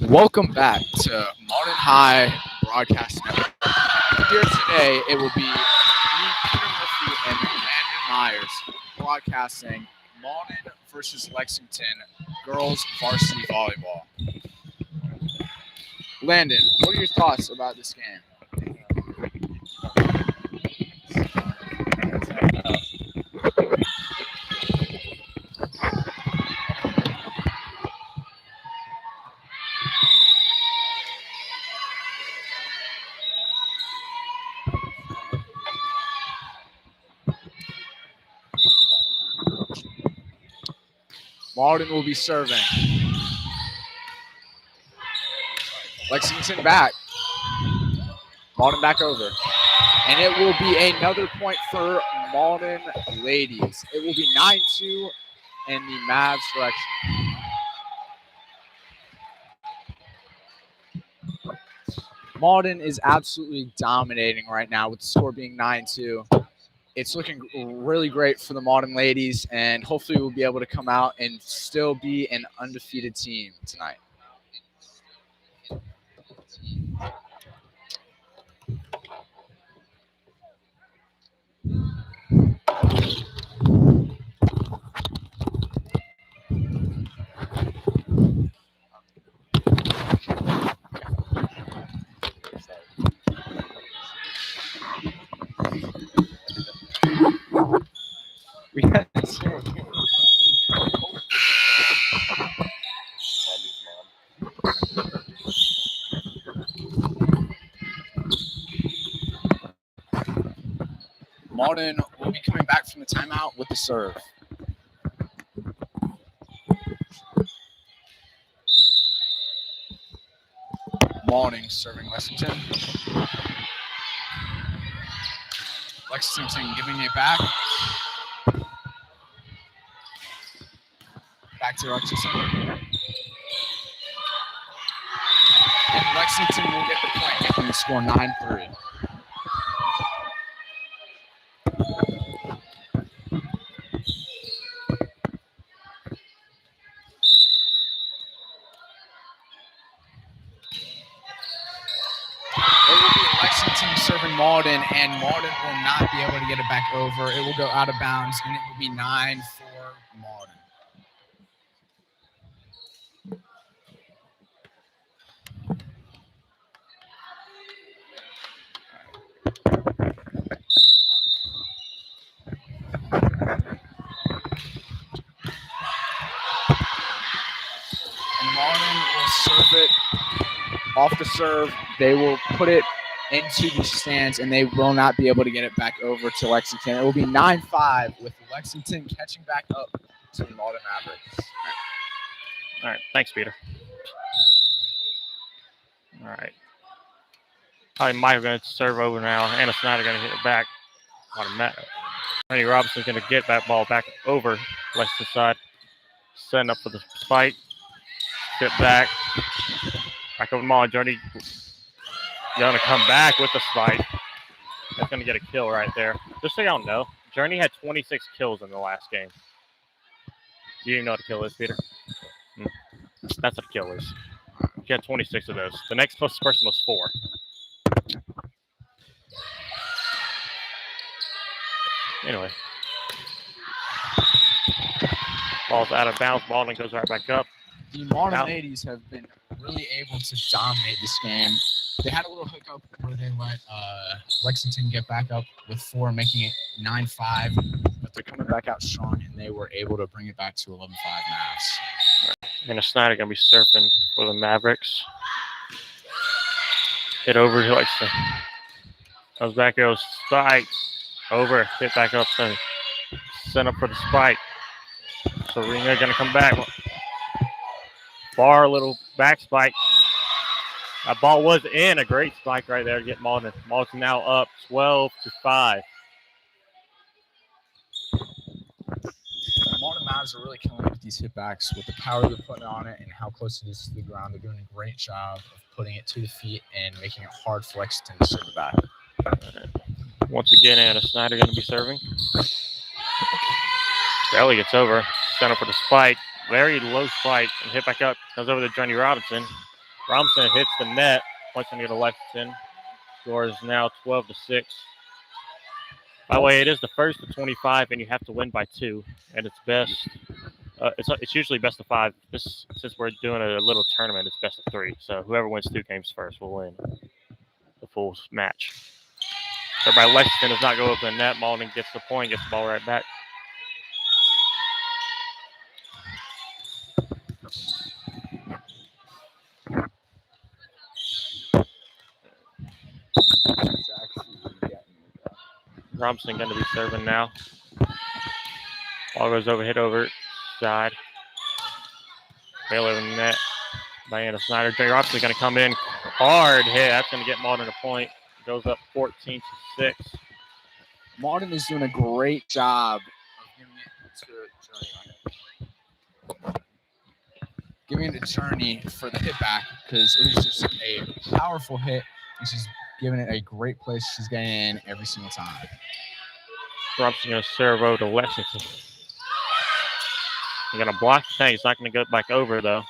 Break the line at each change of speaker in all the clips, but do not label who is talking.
Welcome back to Mauldin High Broadcast Network. Here today, it will be me, Peter Murphy, and Landon Myers broadcasting Mauldin versus Lexington girls varsity volleyball. Landon, what are your thoughts about this game? Mauldin will be serving. Lexington back. Mauldin back over. And it will be another point for Mauldin ladies. It will be 9-2 in the Mavs direction. Mauldin is absolutely dominating right now with the score being 9-2. It's looking really great for the Mauldin ladies, and hopefully we'll be able to come out and still be an undefeated team tonight. Mauldin will be coming back from the timeout with the serve. Mauldin serving Lexington. Lexington giving it back. Back to Lexington. And Lexington will get the point, making the score 9-3. Serving Mauldin, and Mauldin will not be able to get it back over. It will go out of bounds, and it will be 9 for Mauldin. And Mauldin will serve it off the serve. They will put it into the stands, and they will not be able to get it back over to Lexington. It will be 9-5 with Lexington catching back up to the Mauldin Mavericks.
All right. Thanks, Peter. All right. Probably Mike going to serve over now. Anna Snyder going to hit it back on a mat. Randy Robinson's going to get that ball back over Lexington side. Setting up for the spike. Step back. Back over to Mauldin. Journey going to come back with the spike. That's going to get a kill right there. Just so y'all know, Journey had 26 kills in the last game. Do you even know what a kill is, Peter? That's what a kill is. She had 26 of those. The next closest person was 4. Anyway. Ball's out of bounds. Mauldin goes right back up.
The Mauldin ladies have been really able to dominate this game. They had a little hiccup where they let Lexington get back up with 4, making it 9-5. But they're coming back out strong, and they were able to bring it back to 11-5 Mavs.
And Snyder going to be surfing for the Mavericks. Hit over to Lexington. Comes back, goes spike. Over, hit back up, send up for the spike. So Serena going to come back. Bar, little back spike. That ball was in. A great spike right there to get Mauldin. Mauldin now up 12-5.
Mauldin Mavs are really killing it with these hitbacks, with the power they're putting on it and how close it is to the ground. They're doing a great job of putting it to the feet and making it hard for Lexington to serve it back.
Once again, Anna Snyder going to be serving. Barely gets over. Center for the spike. very low spike and hit back up. Comes over to Johnny Robinson. Robinson hits the net. Points going to go to Lexington. Score is now 12-6. By the way, it is the first of 25, and you have to win by 2. And it's best. It's usually best of 5. Since we're doing a little tournament, it's best of 3. So whoever wins 2 games first will win the full match. Everybody, Lexington does not go up the net. Mauldin gets the point, gets the ball right back. Robinson going to be serving now. Ball goes over, hit over side. Bail over the net by Anna Snyder. Jay Robinson going to come in. Hard hit. That's going to get Mauldin a point. Goes up 14-6.
Mauldin is doing a great job of giving it to Journey for the hit back because it is just a powerful hit. And she's giving it a great place. She's getting in every single time.
Robinson going to serve over to Lexington. He's going to block the thing. He's not going to go back over, though.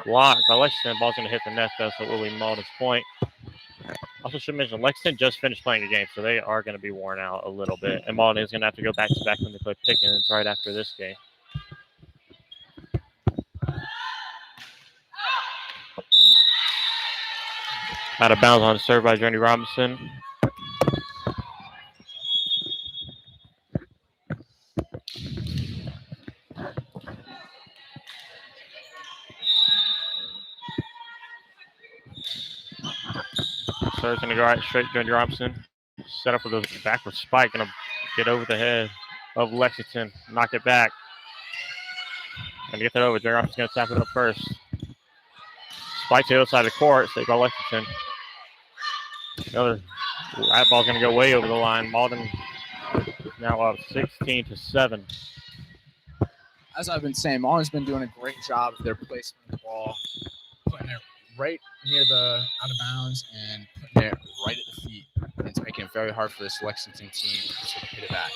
Blocked by Lexington. Ball's going to hit the net, though, so it will be Mauldin's point. Also should mention, Lexington just finished playing a game, so they are going to be worn out a little bit. And Mauldin is going to have to go back-to-back when they play Pickens right after this game. Out of bounds on a serve by Journey Robinson. Serve's going to go right straight to Journey Robinson. Set up with a backward spike. Going to get over the head of Lexington. Knock it back. Going to get that over. Journey Robinson's going to tap it up first. Spike to the other side of the court. Saved by Lexington. That ball's going to go way over the line. Mauldin now up 16-7.
As I've been saying, Mauldin's been doing a great job of their placement of the ball, putting it right near the out of bounds and putting it right at the feet. And it's making it very hard for this Lexington team to hit it back.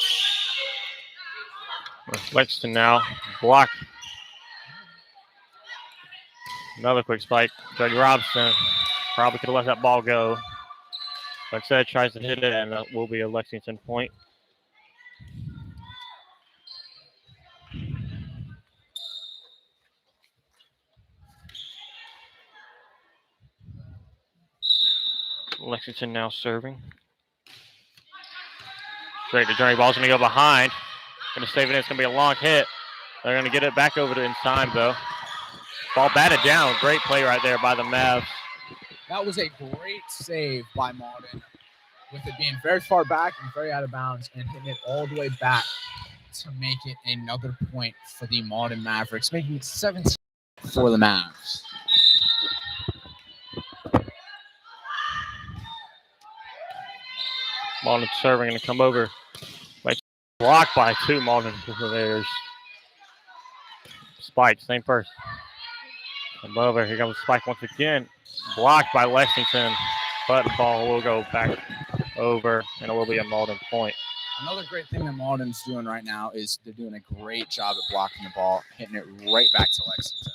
Lexington now blocked. Another quick spike. Johnny Robinson probably could have let that ball go. But instead tries to hit it, and that will be a Lexington point. Lexington now serving. Straight to Journey. Ball's going to go behind. Going to save it in. It's going to be a long hit. They're going to get it back over to in time, though. Ball batted down. Great play right there by the Mavs.
That was a great save by Mauldin, with it being very far back and very out of bounds and hitting it all the way back to make it another point for the Mauldin Mavericks, making it 17 for the Mavs.
Mauldin serving and come over. Like blocked by 2 Mauldin players. Spike, same person. Come over. Here comes Spike once again. Blocked by Lexington, but the ball will go back over, and it will be a Mauldin point.
Another great thing that Mauldin's doing right now is they're doing a great job at blocking the ball, hitting it right back to Lexington.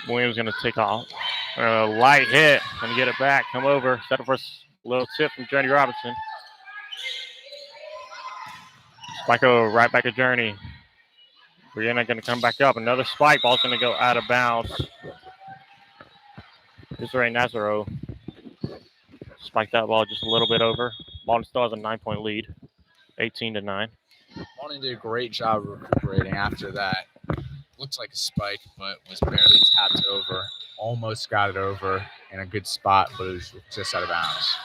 Williams going to take off. Light hit. Going to get it back. Come over. Set up for a little tip from Journey Robinson. Spike over right back to Journey. Brianna going to come back up. Another spike. Ball's going to go out of bounds. Desiree Nazaro spiked that ball just a little bit over. Mauldin still has a 9-point lead. 18-9.
Mauldin did a great job of recuperating after that. Looked like a spike, but was barely tapped over. Almost got it over in a good spot, but it was just out of bounds.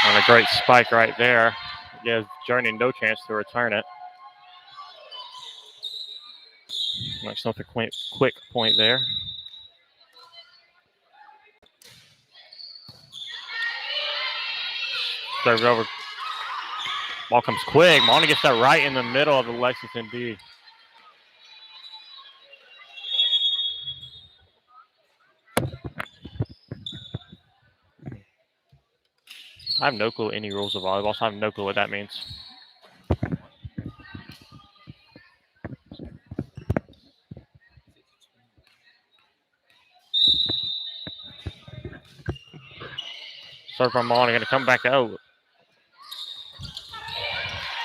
And a great spike right there. Gives Journey no chance to return it. Nice another quick point there. Served over. Ball comes quick. Mauldin gets that right in the middle of the Lexington D. I have no clue any rules of volleyball, so I have no clue what that means. Serve from Mauldin, going to come back out.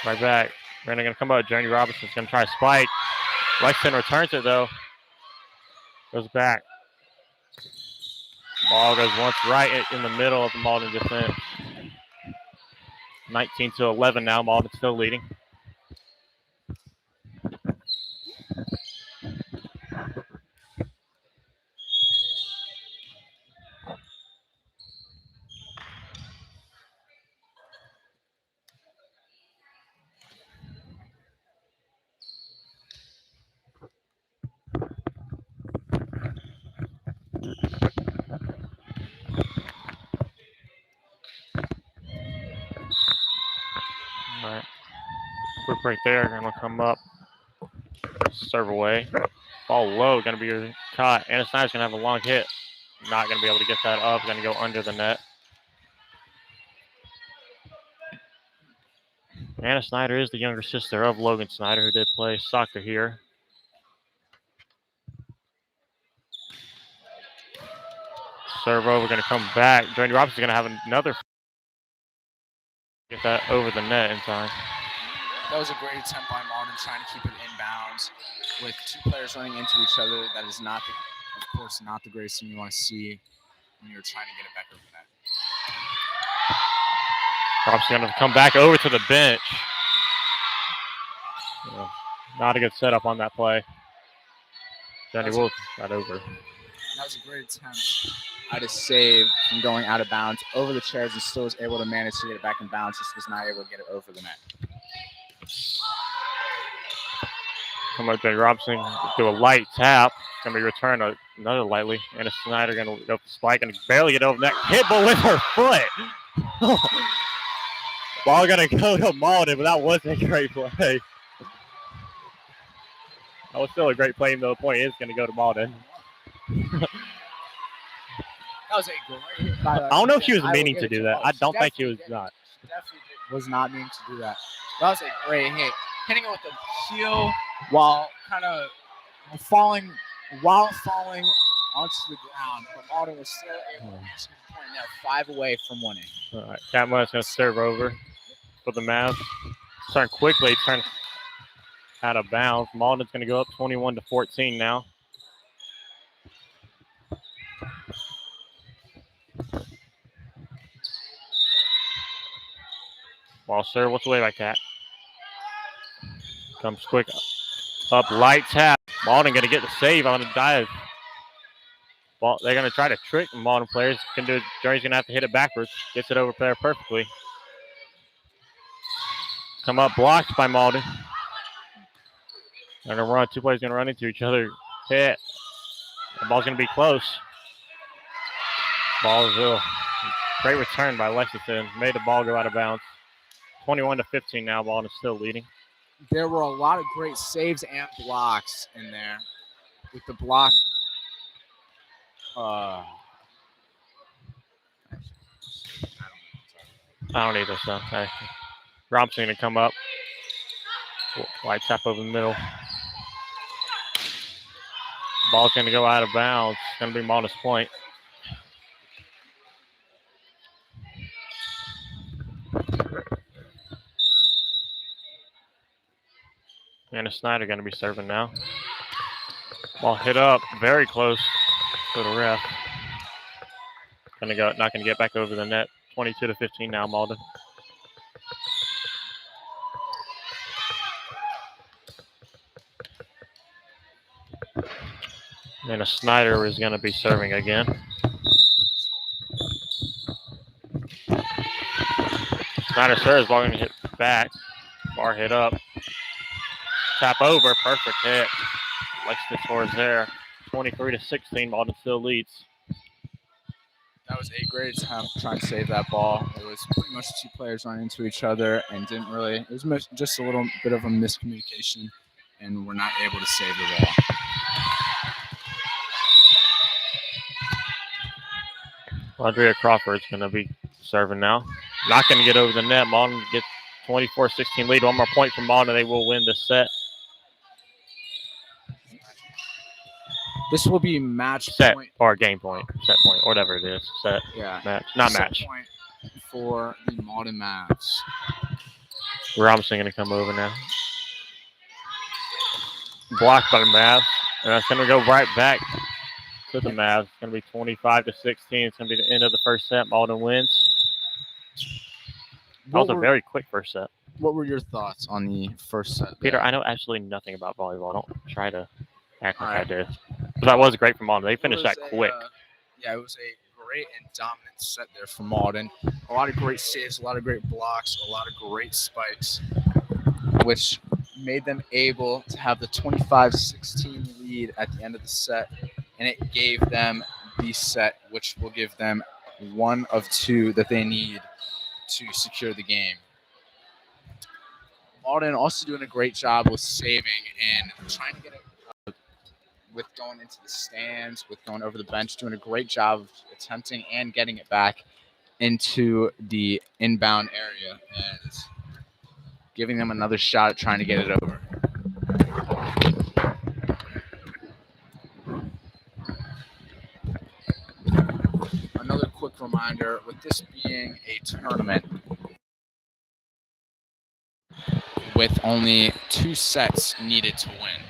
Right back. Brandon going to come out. Journey Robinson's going to try a spike. Lexington returns it, though. Goes back. Ball goes once right in the middle of the Mauldin defense. 19-11 now. Mauldin still leading. All right. Quick break there. Going to come up. Serve away. Ball low. Going to be caught. Anna Snyder's going to have a long hit. Not going to be able to get that up. Going to go under the net. Anna Snyder is the younger sister of Logan Snyder, who did play soccer here. Serve over, going to come back. Journey Robinson's going to have another. Get that over the net in time.
That was a great attempt by Mauldin trying to keep it inbounds with two players running into each other. That is not, of course, not the greatest thing you want to see when you're trying to get it back over the net.
Robinson's going to come back over to the bench. Not a good setup on that play. Johnny Wolf got over.
That was a great attempt. I had to save from going out of bounds over the chairs and still was able to manage to get it back in bounds. Just was not able to get it over the net.
Come up, Johnny Robinson, do a light tap. It's going to be returned another lightly. Anna Snyder going to go for the spike and barely get over the net. Hit ball with her foot. Ball going to go to Mauldin, but that wasn't a great play. That was still a great play, even though the point is going to go to Mauldin.
That was a great hit by
I don't know if she was meaning to do that. I don't think she was not.
She definitely was not meaning to do that. That was a great hit. Hitting it with the heel while kind of falling onto the ground. But Mauldin was still able to reach the point there, 5 away from winning.
All right, Catmull's going to serve over for the Mavs. Turn quickly, turn out of bounds. Mauldin's going to go up 21-14 now. Ball serve, what's away by Cat? Comes quick up, light tap. Mauldin going to get the save on a dive. Ball, they're going to try to trick the Mauldin players. Can do it. Journey's going to have to hit it backwards. Gets it over there perfectly. Come up, blocked by Mauldin. They're going to run. Two players going to run into each other. Hit. The ball's going to be close. Ball is great return by Lexington. Made the ball go out of bounds. 21-15 now. Mauldin is still leading.
There were a lot of great saves and blocks in there. With the block,
I don't either, so okay. Robinson going to come up. Light tap over the middle. Ball's going to go out of bounds. It's going to be Mauldin's point. Anna Snyder going to be serving now. Ball hit up, very close to the ref. Not going to get back over the net. 22-15 now, Mauldin. Anna Snyder is going to be serving again. Snyder serves, ball going to hit back. Bar hit up. Tap over, perfect hit. Lexington scores there. 23-16, Mauldin still leads.
that was a great attempt trying to save that ball. It was pretty much two players running into each other and didn't really. It was just a little bit of a miscommunication, and we're not able to save the ball.
Andrea Crawford's going to be serving now. Not going to get over the net. Mauldin gets 24-16 lead. One more point from Mauldin. They will win the set.
This will be match
Set
point.
or game point. Set point. Whatever it is. Set.
Yeah.
Match. Not
Set
match.
point for the Mauldin Mavs.
Robinson going to come over now. Blocked by the Mavs. And that's going to go right back to the Mavs. It's going to be 25-16. It's going to be the end of the first set. Mauldin wins. That was a very quick first set.
What were your thoughts on the first set?
Peter, I know absolutely nothing about volleyball. Don't try to act like I
Alright.
do. But that was great for Mauldin. They finished that quick.
It was a great and dominant set there for Mauldin. A lot of great saves, a lot of great blocks, a lot of great spikes, which made them able to have the 25-16 lead at the end of the set, and it gave them the set, which will give them one of two that they need to secure the game. Mauldin also doing a great job with saving and trying to get it with going into the stands, with going over the bench, doing a great job of attempting and getting it back into the inbound area and giving them another shot at trying to get it over. Another quick reminder, with this being a tournament with only 2 sets needed to win.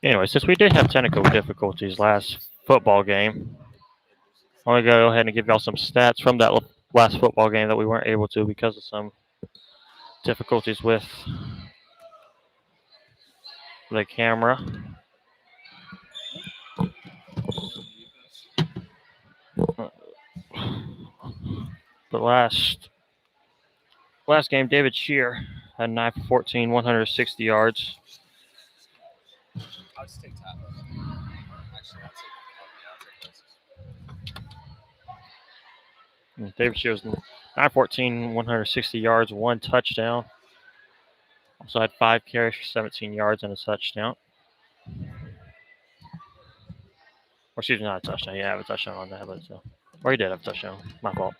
Anyway, since we did have technical difficulties last football game, I'm going to go ahead and give y'all some stats from that last football game that we weren't able to because of some difficulties with the camera. The last game, David Shear had 9 for 14, 160 yards.
I'll just take that.
David Shear was 9-14, 160 yards, 1 touchdown. Also had 5 carries for 17 yards and a touchdown. Or excuse me, not a touchdown. He didn't have a touchdown on that, but or he did have a touchdown. My fault.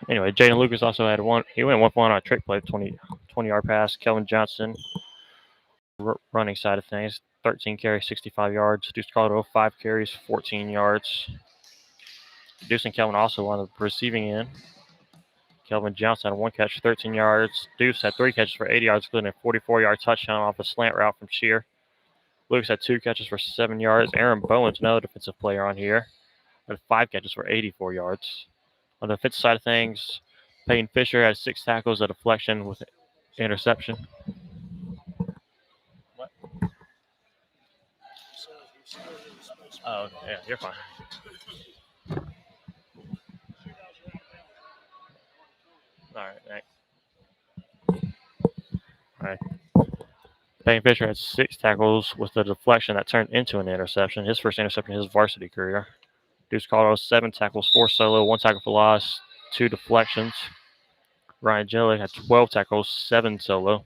Anyway, Jaden Lucas also had 1. He went 1-for-1 on a trick play, 20-yard pass. Kelvin Johnson, running side of things, 13 carries, 65 yards. Deuce Caldwell, 5 carries, 14 yards. Deuce and Kelvin also on the receiving end. Kelvin Johnson had 1 catch, 13 yards. Deuce had 3 catches for 80 yards, including a 44-yard touchdown off a slant route from Shear. Lucas had 2 catches for 7 yards. Aaron Bowen's another defensive player on here, had 5 catches for 84 yards. On the defensive side of things, Peyton Fisher had 6 tackles, a deflection with interception. What? Oh, yeah, you're fine. All right, thanks. All right. Peyton Fisher had 6 tackles with a deflection that turned into an interception. His first interception in his varsity career. Deuce Caldwell, 7 tackles, 4 solo, 1 tackle for loss, 2 deflections. Ryan Jelly had 12 tackles, 7 solo.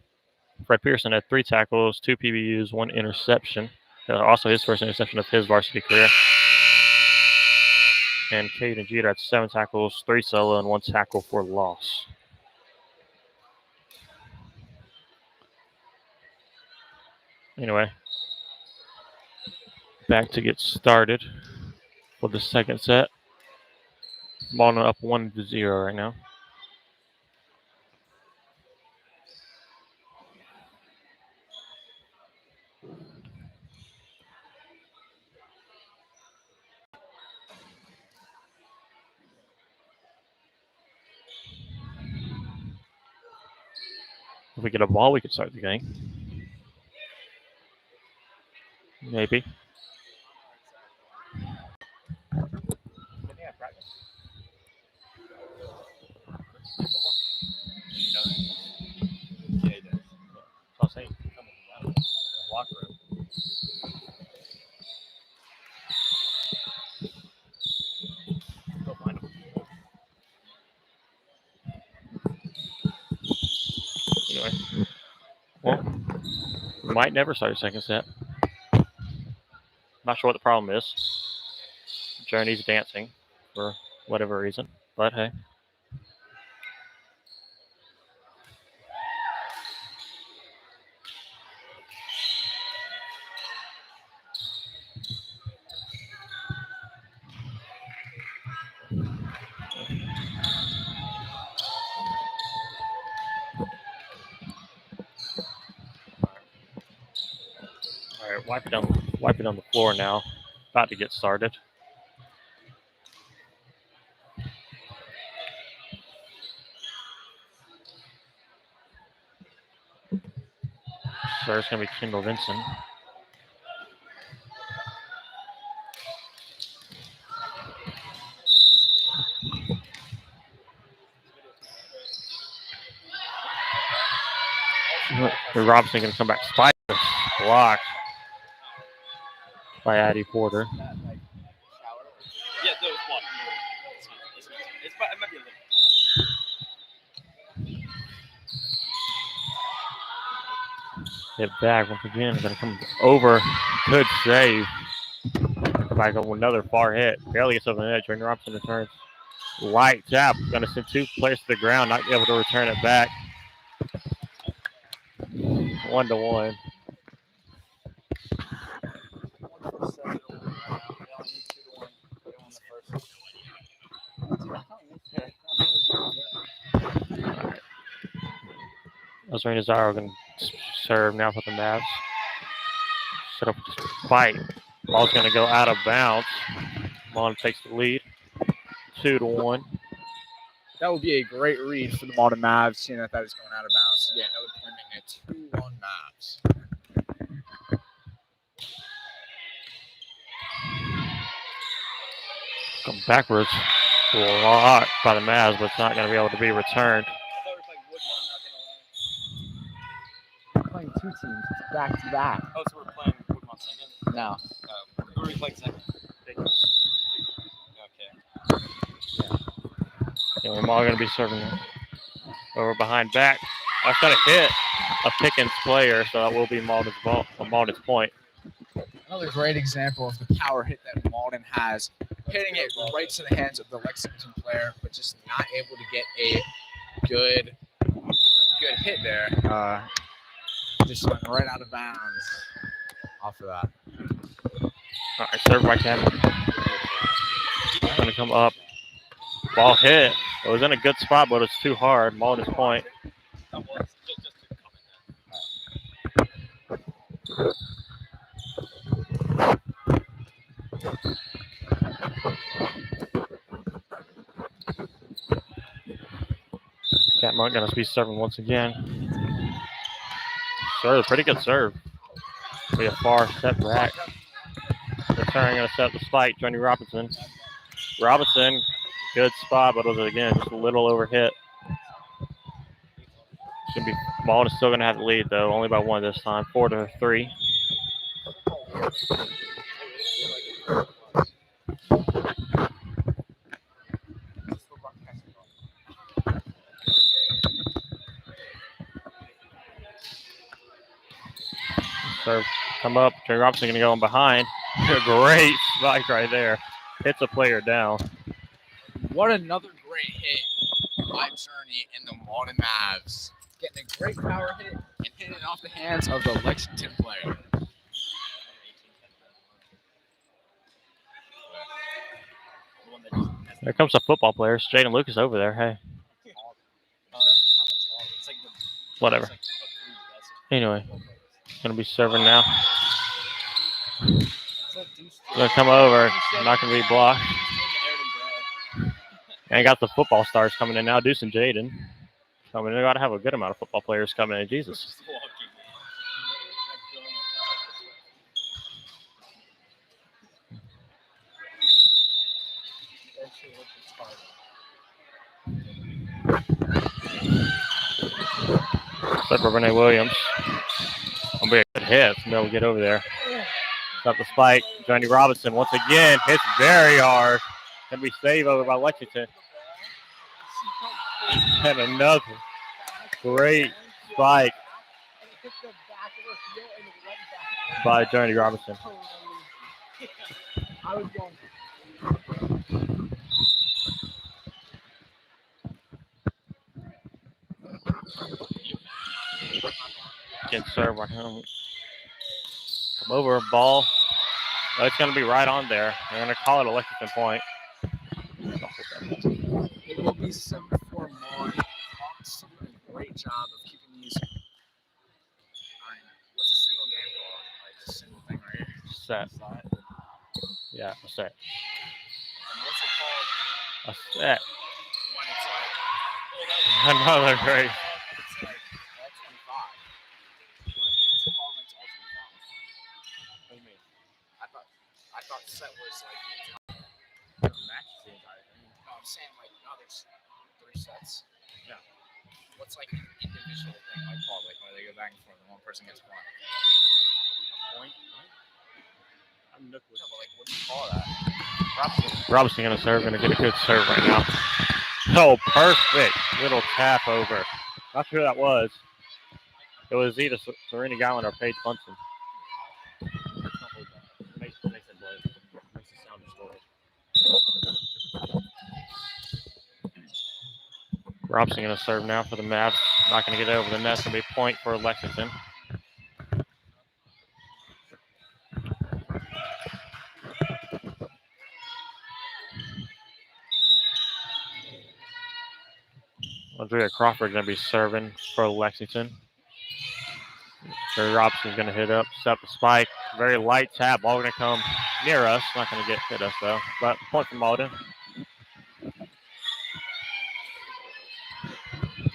Fred Pearson had 3 tackles, 2 PBUs, 1 interception. Also his first interception of his varsity career. And Caden Jeter had 7 tackles, 3 solo, and 1 tackle for loss. Anyway, back to get started for the second set. Mauldin up 1-0 right now. If we get a ball, we could start the game. Maybe.
Yeah, he does.
I'll say, come in the locker room. Go find him. Anyway, well, we might never start a second set. Not sure what the problem is. Journey's dancing for whatever reason, but hey. All right, wipe it on the floor now. About to get started. So it's going to be Kendall Vinson. Robinson going to come back. Spike blocked by Addie Porter.
Yeah, there was one. It might be a little.
Hit back once again. Going to come over. Good save. Back up another far hit. Barely gets over the net. Jordan Robinson returns. Light tap. Going to send two players to the ground. Not able to return it back. 1-1. Osrina Zaro going to serve now for the Mavs. Set up just a fight. Ball's going to go out of bounds. Mauldin takes the lead. 2-1.
That would be a great read for the Mauldin Mavs, seeing that is going out of bounds. Yeah, another point making it 2-1 Mavs.
Come backwards. Blocked by the Mavs, but it's not going to be able to be returned.
We're playing two teams back to back.
Oh, so we're playing Woodmont second?
No.
Who are we playing second? Okay.
And we're all going to be serving over behind back. I've got to hit a Pickens player, so that will be Mauldin's point.
Another great example of the power hit that Mauldin has, hitting it right to the hands of the Lexington player, but just not able to get a good hit there. Just went right out of bounds off of that.
All right, serve by Cameron. Going to come up. Ball hit. It was in a good spot, but it's too hard. Mauldin's point. Cameron going to be serving once again. Serve, pretty good serve. Be a far step back. Return going to set the spike. Johnny Robinson. Robinson, good spot, but was again just a little overhit. Should be Mauldin still going to have the lead though, only by one this time, 4-3. Serve, come up. Johnny Robinson going to go in behind. Great spike right there. Hits a player down.
What another great hit by Journey and the Mauldin Mavs. Getting a great power hit and hitting it off the hands of the Lexington player.
There comes the football players. Jaden Lucas over there. Hey. Whatever. Anyway, going to be serving now. Going to come over. Not going to be blocked. And got the football stars coming in now. Deuce and Jaden coming in. They got to have a good amount of football players coming in. Jesus. Except for Renee Williams. Gonna be a good hit. They'll get over there. Got the spike. Johnny Robinson once again hits very hard. Gonna be saved over by Lexington. And another great spike by Johnny Robinson.
I was going.
Get served right home. Come over, ball. Oh, it's going to be right on there. They're going to call it a Lexington point.
It will be 7-4 Mauldin. Mauldin's still doing a great job of keeping these. What's a single game called? Like a single thing right here.
Set. Yeah, a set.
And what's it called
A set.
when it's like
Another great.
it's like all 25? What's it called when it's all 25? What do you mean? I thought set was like the match the entire thing. No, I'm saying like no, there's 3 sets. Yeah. What's like an individual thing like called like when they go back and forth and one person gets one? Point? I'm no, but like what do you call that?
Robinson going to serve. Going to get a good serve right now. Oh, perfect. Little tap over. Not sure who that was. It was either Serena Gowan or Paige Bunsen.
Makes it blood. Makes it sound distorted.
Robinson going to serve now for the Mavs. Not going to get over the net. It's going to be a point for Lexington. Andrea Crawford going to be serving for Lexington. Jerry Robson's going to hit up, set the spike. Very light tap. Ball going to come near us. Not going to hit us though. But point for Mauldin.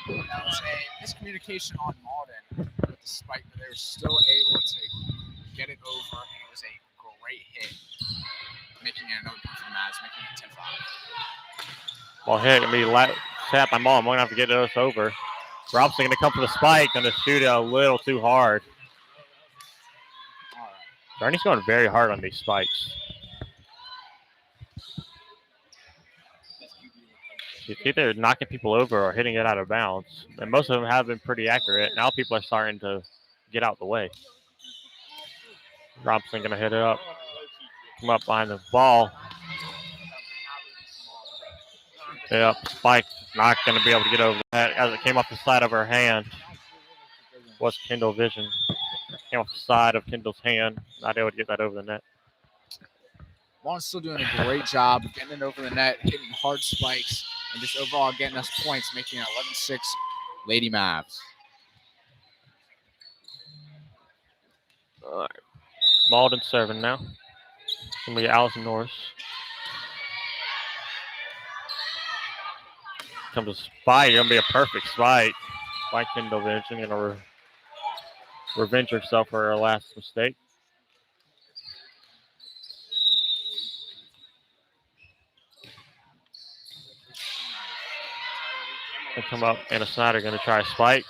That was a miscommunication on Mauldin with the spike, but they were still able to get it over, and it was a great hit, making it another point for the Mavs, making it 10-5.
Ball hit. Going to be light tap by Mauldin. We're going to have to get us over. Robson going to come for the spike. Going to shoot it a little too hard. Journey's going very hard on these spikes. It's either knocking people over or hitting it out of bounds. And most of them have been pretty accurate. Now people are starting to get out the way. Robson going to hit it up. Come up behind the ball. Yep, spike. Not going to be able to get over that as it came off the side of her hand. Was Kendall Vision. Came off the side of Kendall's hand. Not able to get that over the net.
Mauldin's still doing a great job of getting it over the net, hitting hard spikes, and just overall getting us points, making it 11-6 Lady Mavs.
All right. Mauldin serving now. It's going to be Allison Norris. Comes a spike. Going to be a perfect spike by Kendall Vision. Going to revenge herself for her last mistake. They come up, and Snyder going to try a spike.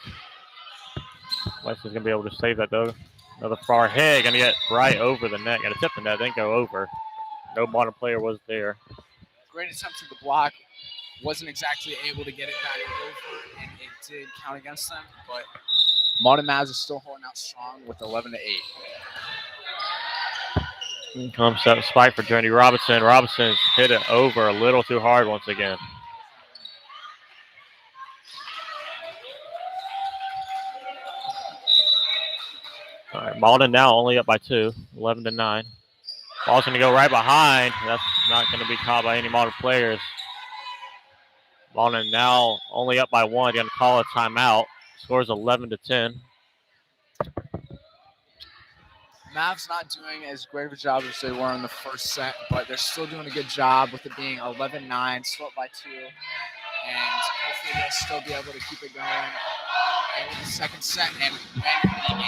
Leslie's going to be able to save that, though. Another far hit. Going to get right over the net. Going to tip the net, then go over. No bottom player was there.
Great attempt to the block. Wasn't exactly able to get it back over, and it did count against them. But Mauldin Mavs is still holding out strong with 11-8.
Comes that spike for Journey Robinson. Robinson's hit it over a little too hard once again. All right, Mauldin now only up by 2, 11-9. Ball's going to go right behind. That's not going to be caught by any Mauldin players. Mauldin now only up by 1. Going to call a timeout. Scores 11-10.
Mavs not doing as great of a job as they were in the first set, but they're still doing a good job with it being 11-9, still up by 2. And hopefully they'll still be able to keep it going in the second set and win the game.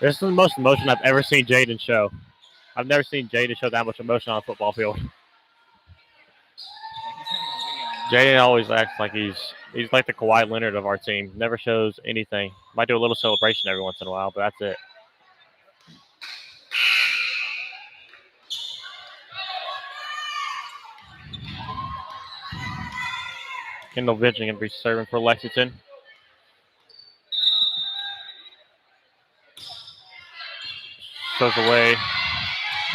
This is the most emotion I've ever seen Jaden show. I've never seen Jaden show that much emotion on a football field. Jaden always acts like he's like the Kawhi Leonard of our team. Never shows anything. Might do a little celebration every once in a while, but that's it. Kendall Vision going to be serving for Lexington. Goes away.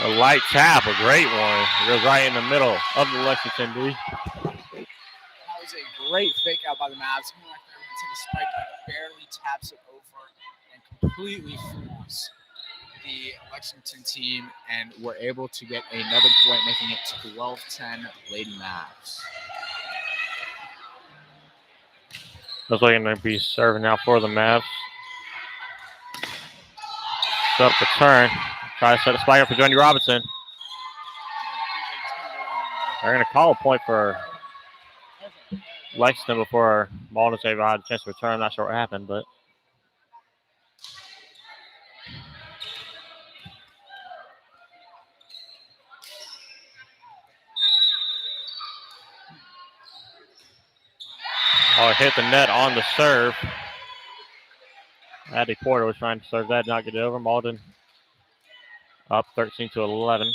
A light tap, a great one. It goes right in the middle of the Lexington D.
That was a great fake out by the Mavs. Coming like they're going to take a spike, but barely taps it over and completely fools the Lexington team, and were able to get another point, making it 12-10 Lady Mavs.
Looks like going to be serving now for the Mavs. Set up the turn. Try to set a spike up for Johnny Robinson. They're going to call a point for Lexington before Mauldin had a chance to return. I'm not sure what happened, but. Oh, it hit the net on the serve. Addie Porter was trying to serve that, not get it over. Mauldin up 13-11.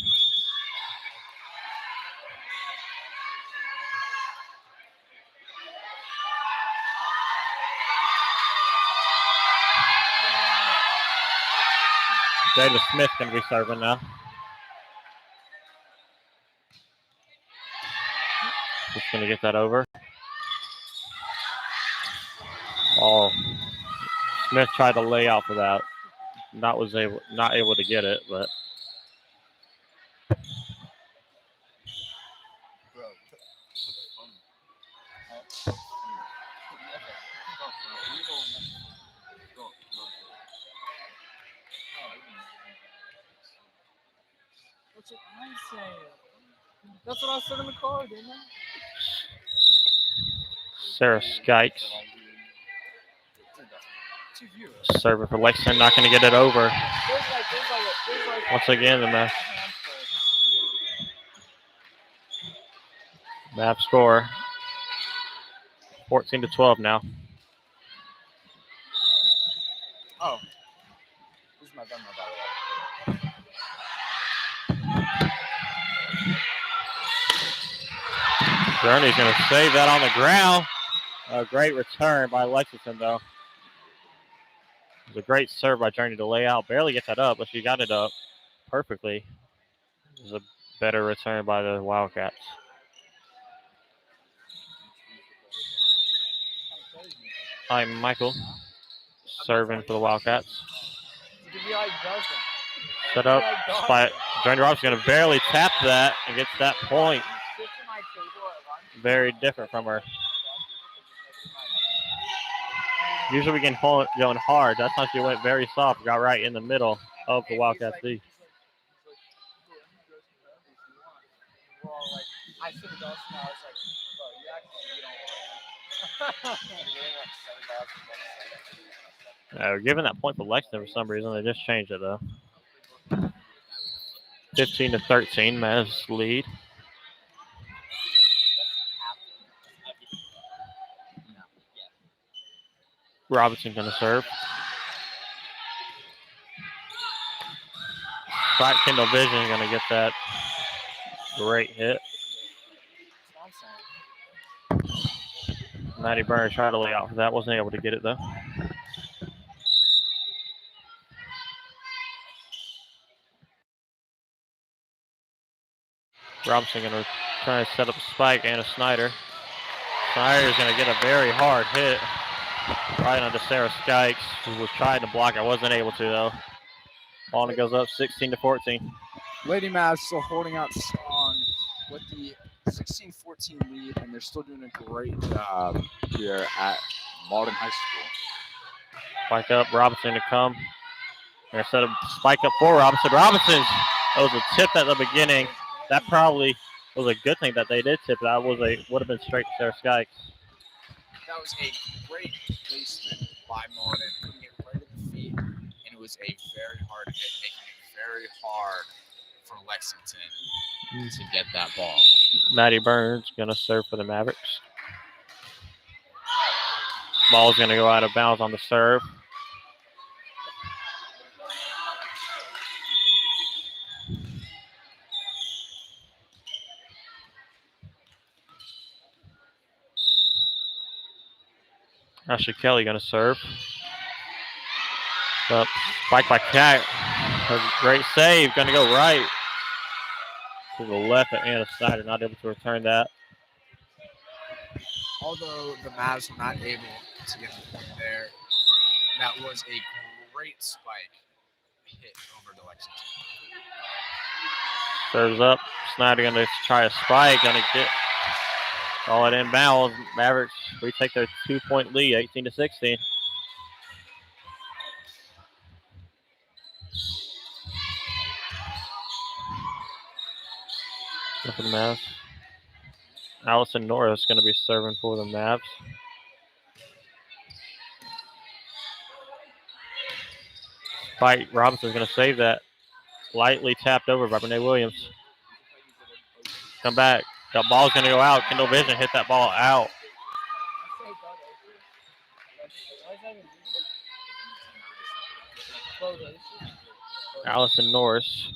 David Smith going to be serving now. Just going to get that over. Oh, Smith tried to lay out for that. Not able to get it, but.
That's what I'm saying. That's what I said in the car, didn't I?
Sarah Skikes serving for Lexington, not going to get it over. Once again, the Mavs score 14-12 now.
Oh, this is my gun, by the way.
Gurney's going to save that on the ground. A great return by Lexington, though. It was a great serve by Journey to lay out. Barely get that up, but she got it up perfectly. It was a better return by the Wildcats. I'm Michael, serving for the Wildcats. Set up, spot. Journey Robinson going to barely tap that and gets that point. Very different from her. Usually we can hold it going hard. That time she went very soft, got right in the middle of the Wildcats D. We're giving that point for Lexington for some reason. They just changed it though. 15-13, Mavs lead. Robinson going to serve. Scott Kendall Vision going to get that great hit. Maddie Burns tried to lay out for that. Wasn't able to get it though. Robinson going to try to set up a spike and a Snyder. Snyder's going to get a very hard hit right onto Sarah Skikes, who was trying to block it. Wasn't able to though. Mauldin goes up 16-14.
Lady Mavs still holding out strong with the 16-14 lead, and they're still doing a great job here at Mauldin High School.
Spike up, Robinson to come. They're set up, spike up for Robinson. Robinson's, that was a tip at the beginning. That probably was a good thing that they did tip. That would have been straight to Sarah Skikes.
That was a great placement by Mauldin, putting it right at the feet, and it was a very hard hit, making it very hard for Lexington to get that ball.
Maddie Burns going to serve for the Mavericks. Ball's going to go out of bounds on the serve. Ashley Kelly going to serve. Up, spike by Cat. A great save. Going to go right to the left at Anna Snyder. Not able to return that.
Although the Mavs were not able to get the point there, that was a great spike hit over to Lexington.
Serves up. Snyder going to try a spike. Going to get all it inbounds. Mavericks retake their 2-point lead, 18-16. For the Mavs. Allison Norris going to be serving for the Mavs. Spike Robinson's going to save that. Lightly tapped over by Renee Williams. Come back. That ball's going to go out. Kendall Vision hit that ball out. Allison Norris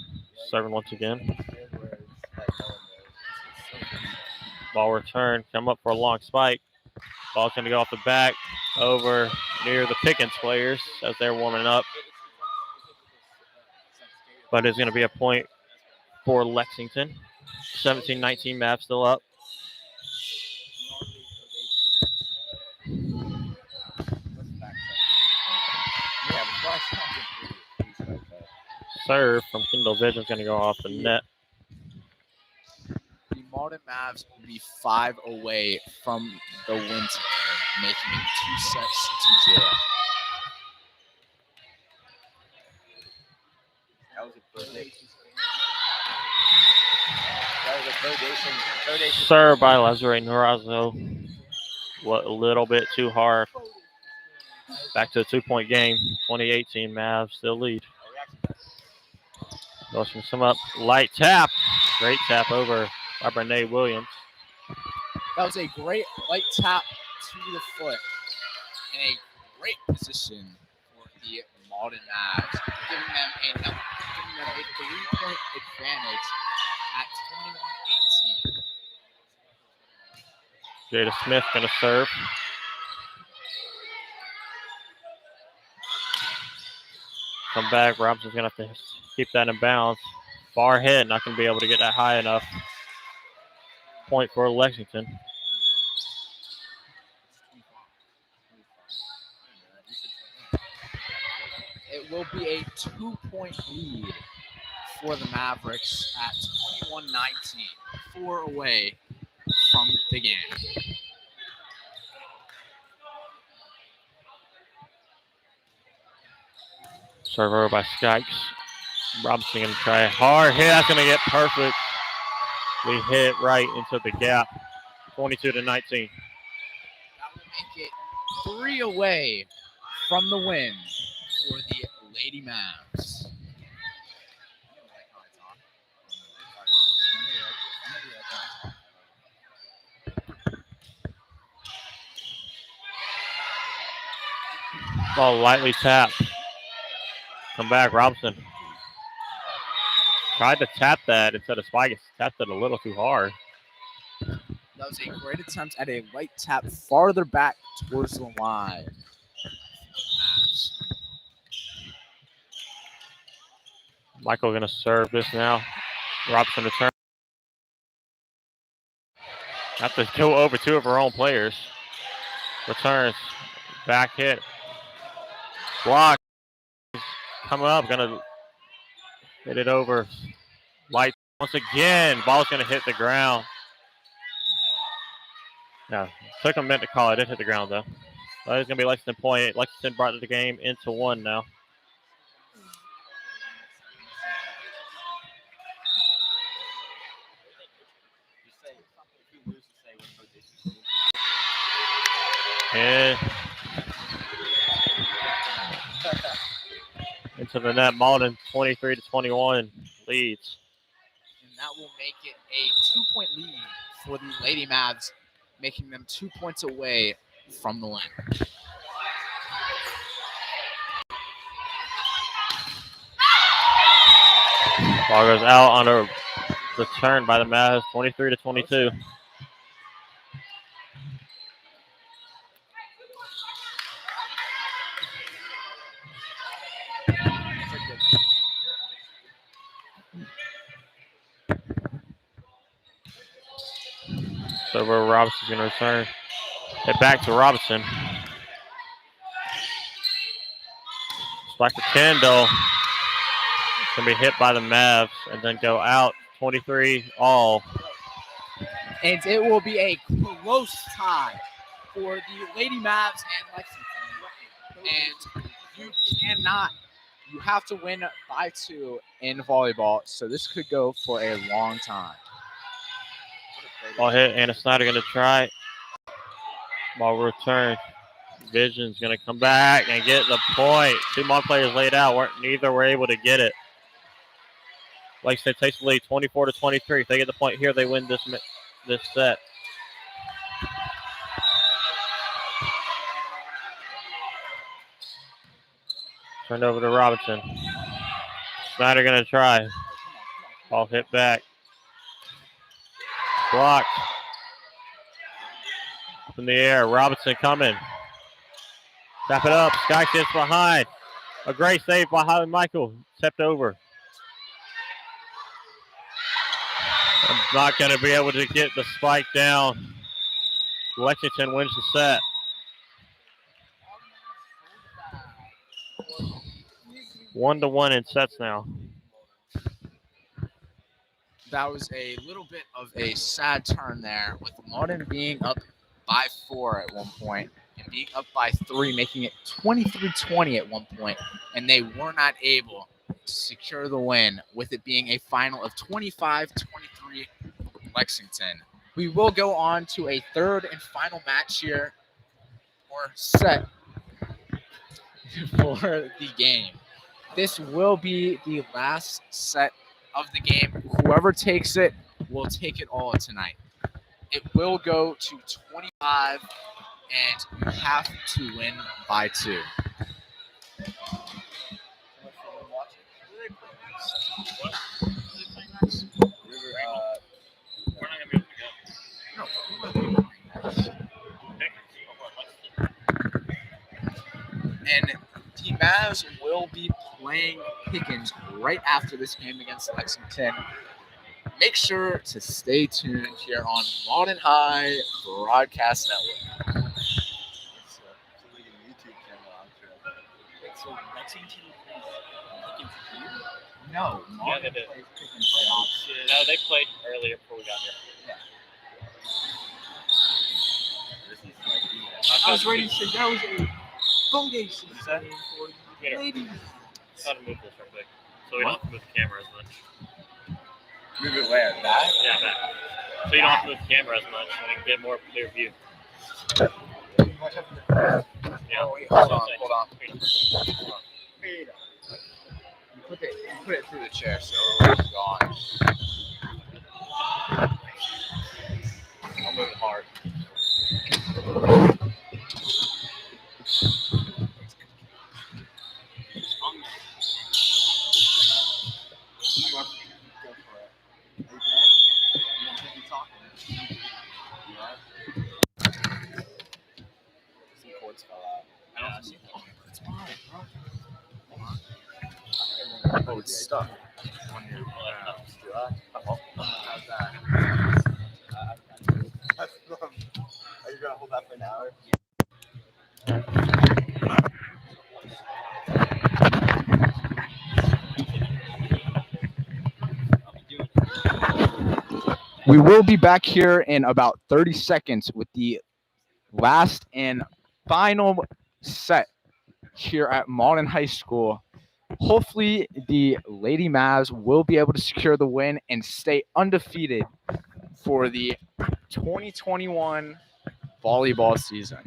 serving once again. Ball return. Come up for a long spike. Ball's going to go off the back over near the Pickens players as they're warming up. But it's going to be a point for Lexington. 17-19 Mavs still up. Serve from Kendall Vision is going to go off the net.
The Mauldin Mavs will be 5 away from the win today, making it 2 sets to 0.
That was a third
Serve by Lazare Narazo. A little bit too hard. Back to a 2-point game. 2018 Mavs still lead. Motion some up. Light tap. Great tap over by Renee Williams.
That was a great light tap to the foot in a great position for the Mauldin Mavs, giving them a 3-point advantage at 21-18.
Jada Smith going to serve. Come back. Robinson's going to have to keep that in bounds. Far hit. Not going to be able to get that high enough. Point for Lexington.
It will be a 2-point lead for the Mavericks at 21-19, 4 away from the game.
Server by Skykes. Robinson going to try a hard hit. That's going to get perfectly hit right into the gap. 22-19.
That will make it 3 away from the win for the Lady Mavs.
Ball lightly tapped. Come back, Robinson. Tried to tap that instead of spike. Tapped it a little too hard.
That was a great attempt at a light tap farther back towards the line.
Michael going to serve this now. Robinson return. Have to go over 2 of her own players. Returns. Back hit. Block. Coming up. Going to hit it over. Light once again. Ball's going to hit the ground. Yeah, took a minute to call it. It hit the ground, though. So it's going to be Lexington point. Lexington brought the game into 1 now. And into the net, Mauldin 23-21 leads.
And that will make it a 2-point lead for the Lady Mavs, making them 2 points away from the win.
Ball goes out on a return by the Mavs, 23-22. So where Robinson's going to return. It back to Robinson. Spike for Kendall. Going to be hit by the Mavs and then go out 23 all.
And it will be a close tie for the Lady Mavs and Lexington. And you have to win by 2 in volleyball. So this could go for a long time.
Ball hit. Anna Snyder going to try. Ball return. Vision's going to come back and get the point. 2 more players laid out. Neither were able to get it. Lexington takes the lead 24-23. If they get the point here, they win this set. Turned over to Robinson. Snyder going to try. Ball hit back. Blocked. Up in the air. Robinson coming. Tap it up. Sky gets behind. A great save by Holly Michael. Stepped over. I'm not going to be able to get the spike down. Lexington wins the set. One to one in sets now.
That was a little bit of a sad turn there, with Mauldin being up by 4 at one point and being up by 3, making it 23-20 at one point, and they were not able to secure the win, with it being a final of 25-23 Lexington. We will go on to a third and final match here, or set, for the game. This will be the last set of the game. Whoever takes it will take it all tonight. It will go to 25, and you have to win by 2.
We're not gonna be able to go.
And the Mavs will be playing Pickens right after this game against Lexington. Make sure to stay tuned here on Mauldin High Broadcast Network.
It's like a YouTube channel, I'm sure.
So Lexington Pickens here?
No,
Yeah, they did.
plays Pickens right opposite.
No, they played earlier before we got here.
This is like
I was ready to say that was a voting system
that?
for
Here.
ladies.
Let's try to move this real quick, so we don't have to move the camera as much.
move it where? That?
Yeah, back. So you don't have to move the camera as much, and we can get more clear view. Yeah.
Oh, wait, hold on.
Wait.
You put it through the chair, so it's gone.
I'll move it hard.
Oh, it's stuck.
How's that? Are you gonna hold that for an hour?
We will be back here in about 30 seconds with the last and final set here at Mauldin High School. Hopefully, the Lady Mavs will be able to secure the win and stay undefeated for the 2021 volleyball season.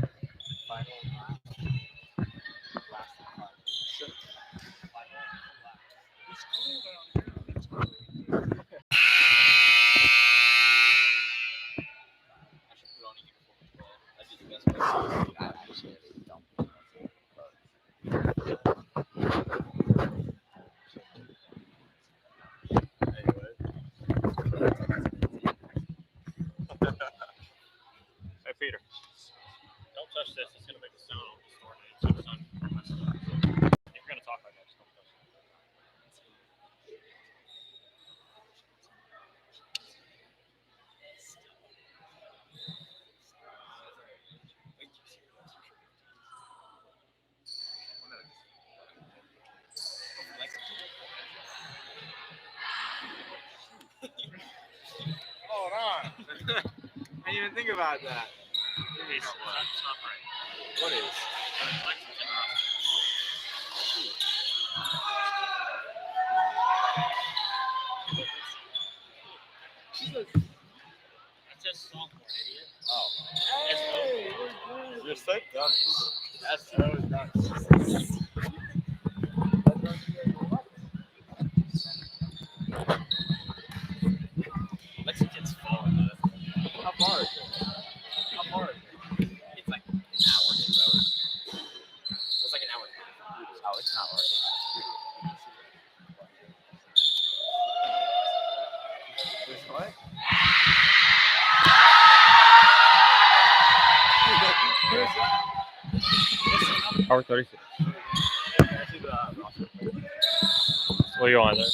Hey, Peter. Don't touch this. It's gonna make a sound on the store. So it's not. If you're gonna talk like that, just don't touch it.
even think about that.
Okay, so that's not right.
What is?
Lexington roster. That's just sophomore, idiot.
Oh.
You're so dummies.
That's so nuts.
Lexington's falling, though.
How far is it? How far is it?
It's like an hour to road. It's like an hour.
Oh, it's not worth it. Which what?
Hour 36. What are you on there?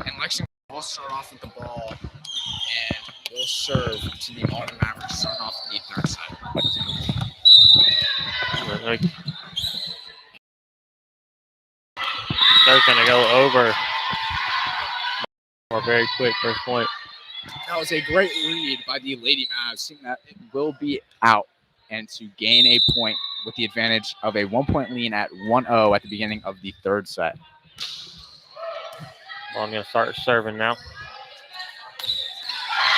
And Lexington will start off with the ball and will serve to the Mauldin Mavericks, starting off the third side.
They're going to go over. Or very quick first point.
That was a great read by the Lady Mavs, seeing that it will be out and to gain a point with the advantage of a 1-point lead at 1-0 at the beginning of the third set.
Well, I'm going to start serving now.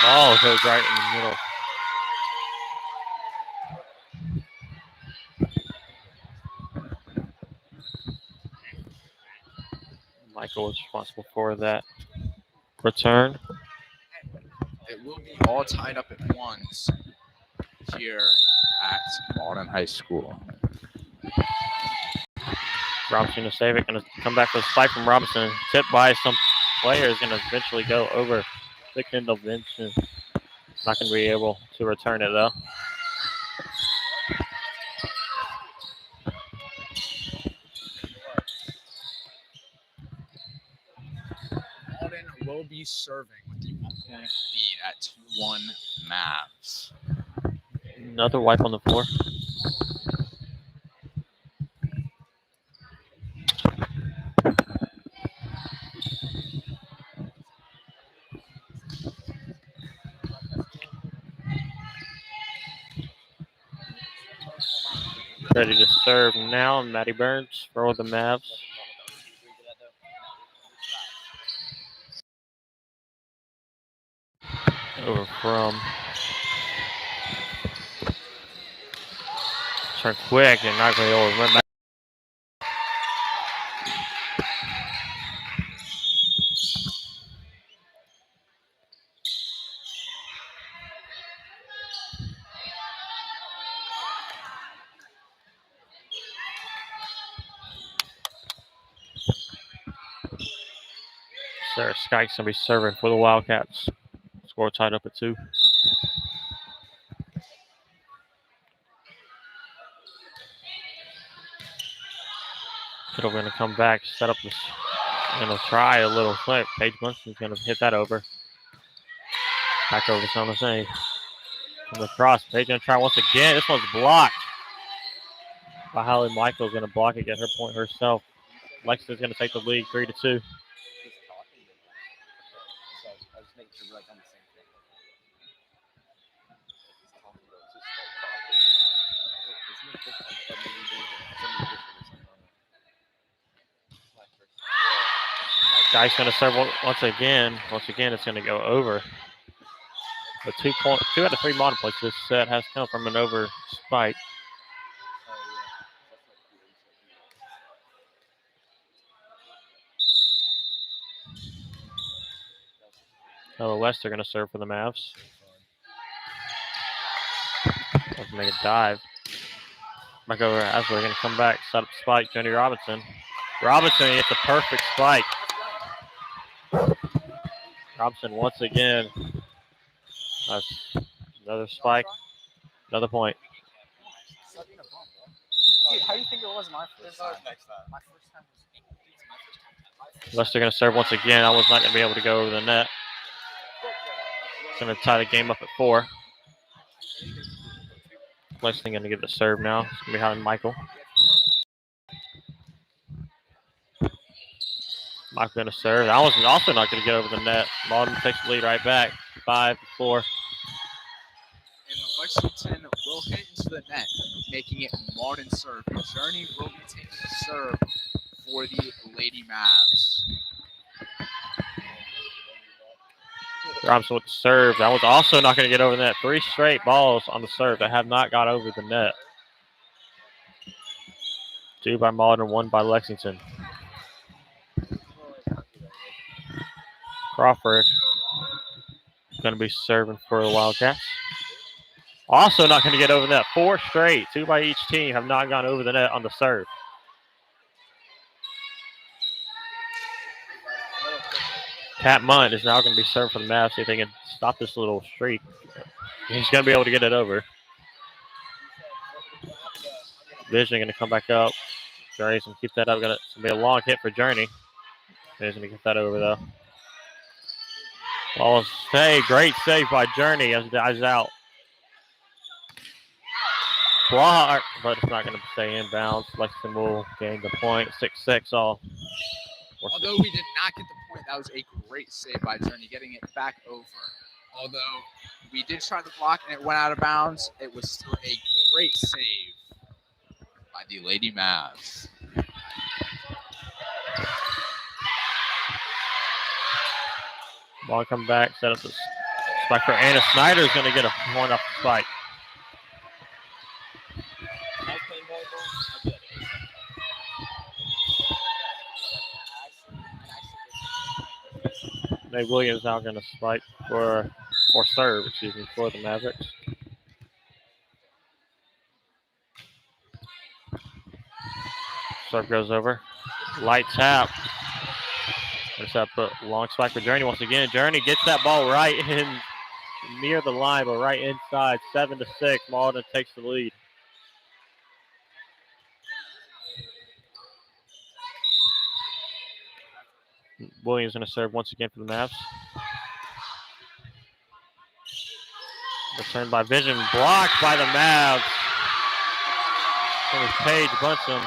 Ball goes right in the middle. Michael was responsible for that return.
It will be all tied up at ones here at Mauldin High School.
Robinson to save it. Going to come back with a spike from Robinson. Tipped by some players. Going to eventually go over. Thick end of Vincent. Not going to be able to return it though.
Mauldin will be serving with the 1-point lead at 2-1 Mavs.
Another wipe on the floor. Ready to serve now, Matty Burns for the Mavs. Over from turn quick and not going to be able to run back. Sarah Skyke's going to be serving for the Wildcats. Score tied up at 2. Kittle going to come back, set up this, going to try a little flip. Paige Munson's going to hit that over. Back over to San Jose. From across, Paige going to try once again. This one's blocked by Holly Michael's going to block it, get her point herself. Lexington's going to take the lead 3-2. Guy's going to serve once again. Once again, it's going to go over. The 2 out of 3 modern points this set has come from an over spike. Ella West are going to serve for the Mavs. Let's make a dive. Back over as we're going to come back. Set up spike, Jenny Robinson. Robinson gets a perfect spike. Robinson once again. That's another spike, another point.
Dude, how do you think it was my first time? My first time was
Lester going to serve once again. I was not going to be able to go over the net. Going to tie the game up at 4. Lester going to get the serve now. It's going to be behind Michael. Michael going to serve. I was also not going to get over the net. Mauldin takes the lead right back. 5-4.
And the Lexington will hit into the net, making it Mauldin serve. Journey will be taking the serve for the Lady Mavs.
Robinson with the serve. That was also not going to get over the net. 3 straight balls on the serve that have not got over the net. 2 by Mauldin, 1 by Lexington. Crawford going to be serving for the Wildcats. Also not going to get over the net. 4 straight. 2 by each team have not gone over the net on the serve. Pat Munt is now going to be serving for the Mavs. See if they can stop this little streak. He's going to be able to get it over. Vision going to come back up. Journey's going to keep that up. It's going to be a long hit for Journey. He's going to get that over, though. Ball stay. Great save by Journey as out. Block, but it's not going to stay inbounds. Lexington will gain the point. 6-6 all.
Although we did not get the point, that was a great save by Journey, getting it back over. Although we did try the block and it went out of bounds, it was still a great save by the Lady Mavs.
Ball come back, set up the spike for Anna Snyder is going to get a point off the spike. Nate Williams now going to spike or serve, for the Mavericks. Serve goes over. Light tap. There's up a long spike for Journey once again. Journey gets that ball right in near the line, but right inside. 7-6. Mauldin takes the lead. Williams going to serve once again for the Mavs. Returned by Vision, blocked by the Mavs. It was Paige Bunson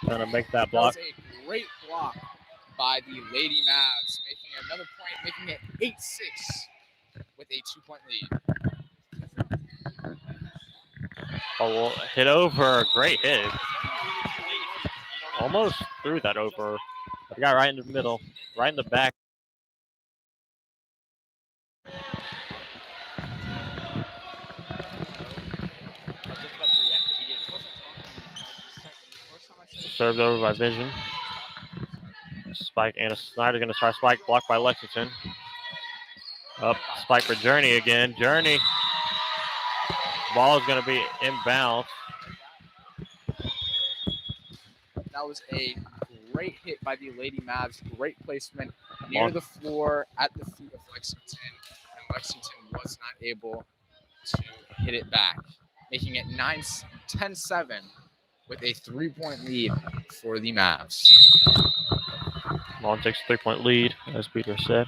going to make that block.
That was a great block by the Lady Mavs, making another point, making it 8-6 with a 2-point lead.
Oh, well, hit over. Great hit. Almost threw that over. The guy right in the middle, right in the back. Served over by Vision. Spike and Snyder going to try spike, blocked by Lexington. Up, spike for Journey again. Journey. Ball is going to be inbounds.
That was a great hit by the Lady Mavs. Great placement near the floor at the feet of Lexington. And Lexington was not able to hit it back, making it 10-7 with a 3-point lead for the Mavs.
Mauldin takes a 3-point lead, as Peter said.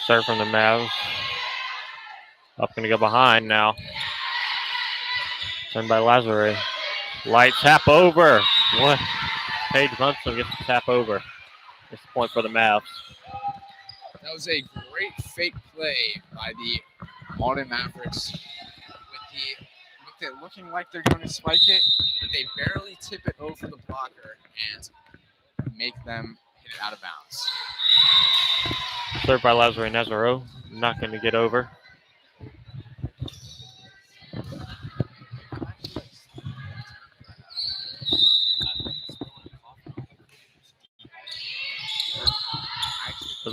Serve from the Mavs. Up going to go behind now. Turned by Lazare. Light tap over. What? Paige Bunson gets the tap over. It's the point for the Mavs.
That was a great fake play by the Mauldin Mavericks. With it looking like they're going to spike it, but they barely tip it over the blocker and make them hit it out of bounds.
Served by Lazare Nazaro. Not going to get over.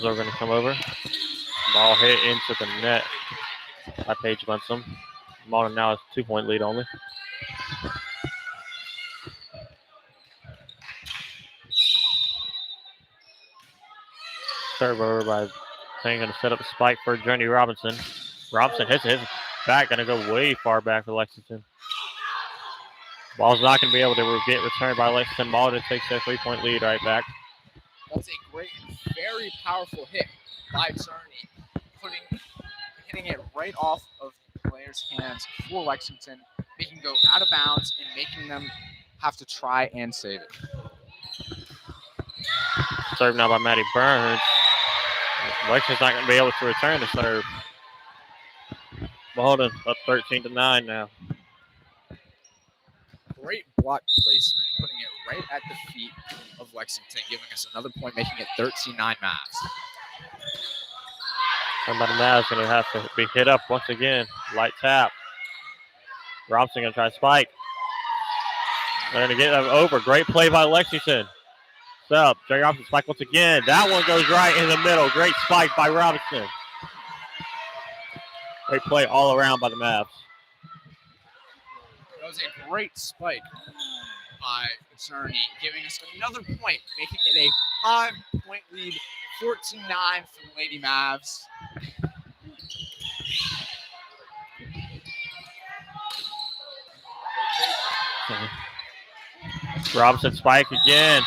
They're going to come over. Ball hit into the net by Paige Bunson. Mauldin now has a 2-point lead only. Serve over by Thing, going to set up a spike for Journey Robinson. Robinson hits it. His back going to go way far back for Lexington. Ball's not going to be able to get returned by Lexington. Mauldin takes their 3-point lead right back.
That's a great, very powerful hit by Czerny, hitting it right off of the player's hands for Lexington, making go out of bounds and making them have to try and save it.
Serve now by Matty Burns. Lexington's not going to be able to return the serve. Mauldin up 13-9 now.
Great block placement, putting it right at the feet of Lexington, giving us another point, making it 13-9 Mavs.
Somebody Mavs going to have to be hit up once again. Light tap. Robinson going to try to spike. They're going to get them over. Great play by Lexington. What's up? Jerry Robinson spike once again. That one goes right in the middle. Great spike by Robinson. Great play all around by the Mavs.
That was a great spike by Czerny, giving us another point, making it a 5-point lead, 14-9 for the Lady Mavs.
Robinson spike again.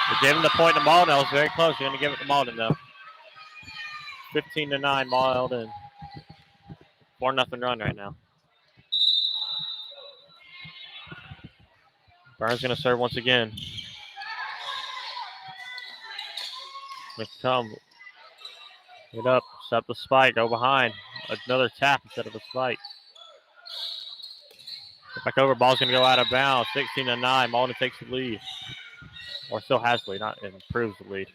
They gave him the point to Mauldin. That was very close. You're going to give it to Mauldin, though. 15-9 Mauldin. 4-0 run right now. Burns going to serve once again. Let's come. Get up. Set the spike. Go behind. Another tap instead of a spike. Get back over. Ball's going to go out of bounds. 16-9. Mauldin takes the lead. Or still has the lead. Not improves the lead.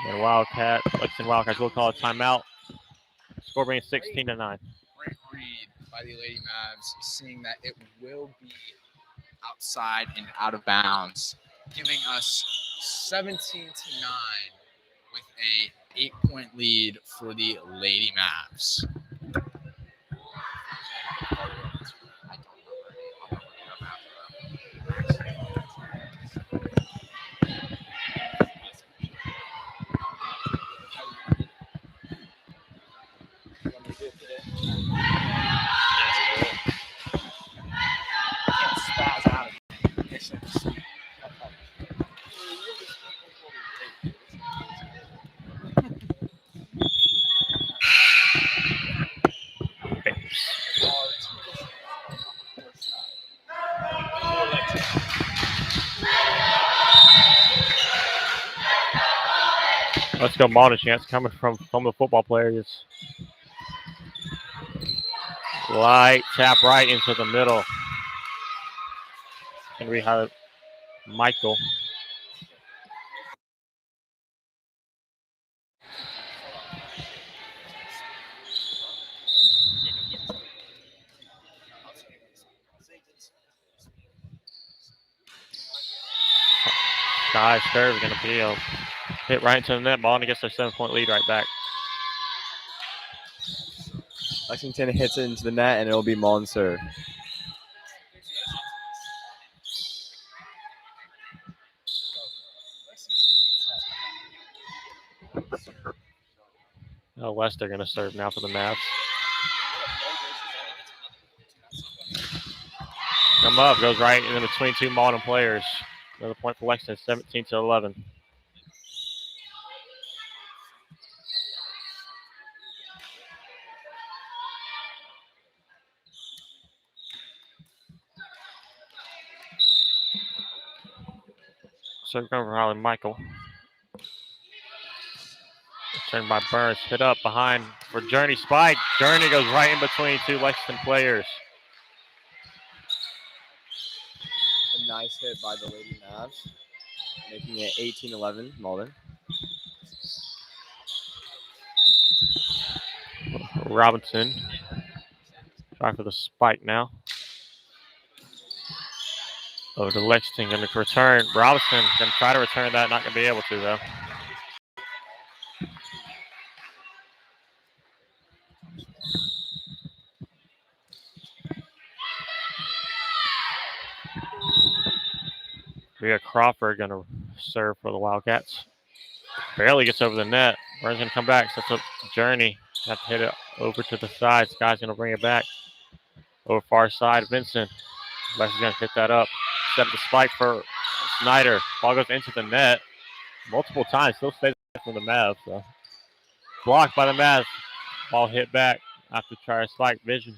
And Lexington Wildcats will call a timeout. Score being 16-9.
Great read by the Lady Mavs, seeing that it will be outside and out of bounds, giving us 17-9 with a 8-point lead for the Lady Mavs.
Let's go, Mauldin. Chance coming from the football players. Light tap right into the middle. And we have Michael. Sky serve is going to be a hit right into the net. Mauldin gets their 7-point lead right back.
Lexington hits it into the net, and it'll be Mauldin serve.
West, they're going to serve now for the Mavs. Come up, goes right in between two Mauldin players. Another point for Lexington, 17-11. Serve coming from Harlan Michael. Turned by Burns, hit up behind for Journey spike. Journey goes right in between two Lexington players.
A nice hit by the Lady Mavs, making it 18-11 Mauldin.
Robinson try for the spike now. Over to Lexington, going to return. Robinson going to try to return that, not going to be able to though. We got Crawford going to serve for the Wildcats. Barely gets over the net. Burns going to come back. Sets up Journey. Have to hit it over to the side. Sky's going to bring it back. Over far side, Vincent. Leslie's going to pick that up. Set up the spike for Snyder. Ball goes into the net multiple times. Still stays from the Mavs. So. Blocked by the Mavs. Ball hit back after trying to spike. Vision.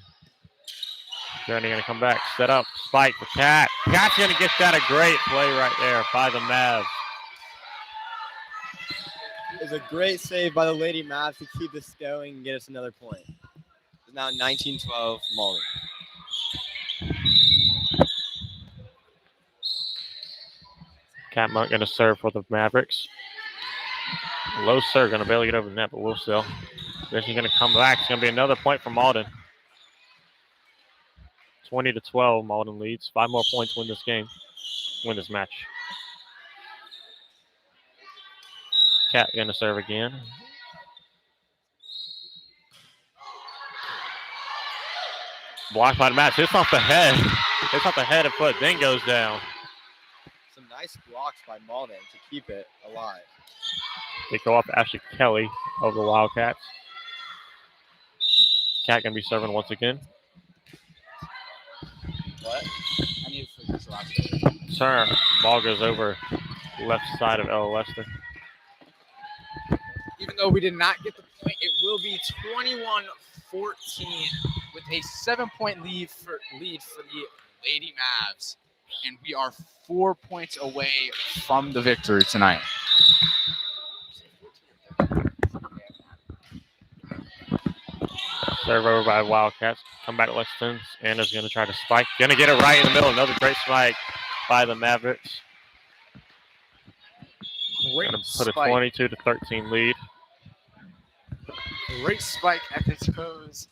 Journey going to come back. Set up. Spike for Cat. Cat's going to get that. A great play right there by the Mavs.
It was a great save by the Lady Mavs to keep this going and get us another point. It's now 19-12 Mauldin.
Cat Monk going to serve for the Mavericks. Low serve, going to barely get over the net, but we'll still. Then she's going to come back. It's going to be another point for Mauldin. 20-12, Mauldin leads. 5 more points, win this game. Win this match. Cat going to serve again. Blocked by the match. Hits off the head. Hits off the head and foot, then goes down.
Some nice blocks by Mauldin to keep it alive.
They go off Ashley Kelly of the Wildcats. Cat going to be serving once again.
What?
I need to finish last.
Turn. Ball goes over left side of Ella Lester.
Even though we did not get the point, it will be 21-14 with a 7-point lead for the Lady Mavs. And we are 4 points away from the victory tonight.
Serve over by Wildcats. Come back to Lexington. Anna's going to try to spike. Going to get it right in the middle. Another great spike by the Mavericks.
Great
Going to put a
spike.
22-13 lead.
Great spike at the toes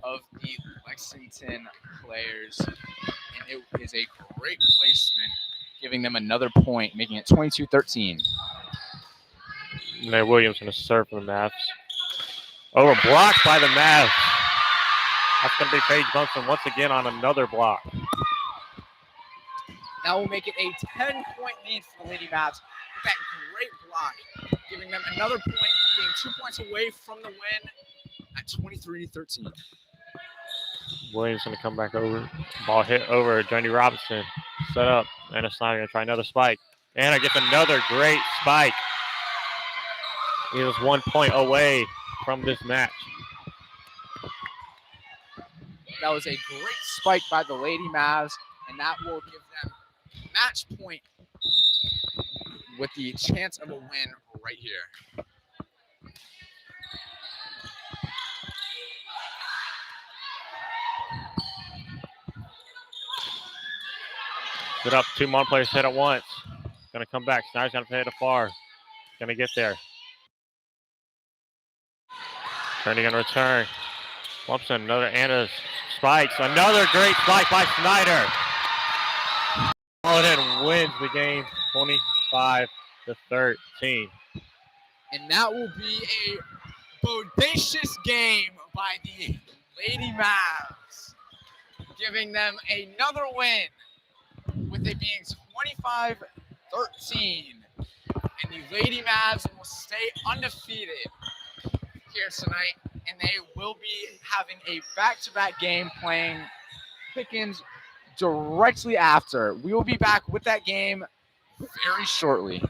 of the Lexington players. And it is a great placement, giving them another point, making it 22-13.
Mayor Williams going to serve for the Mavs. Over blocked by the Mavs. That's going to be Paige Bunsen once again on another block.
That will make it a 10-point lead for the Lady Mavs with that great block, giving them another point, being 2 points away from the win at 23-13.
Williams going to come back over. Ball hit over Johnny Robinson. Set up. Anna Snyder going to try another spike. Anna gets another great spike. He was 1 point away from this match.
That was a great spike by the Lady Mavs, and that will give them match point with the chance of a win right here.
Set up. 2 more players hit at once. Going to come back. Snyder's going to play it afar. Going to get there. Turning and return. Lumpson, another Anna spikes. Another great spike by Snyder. Mauldin wins the game 25-13.
And that will be a bodacious game by the Lady Mavs, giving them another win with it being 25-13. And the Lady Mavs will stay undefeated here tonight, and they will be having a back-to-back game playing Pickens directly after. We will be back with that game very shortly.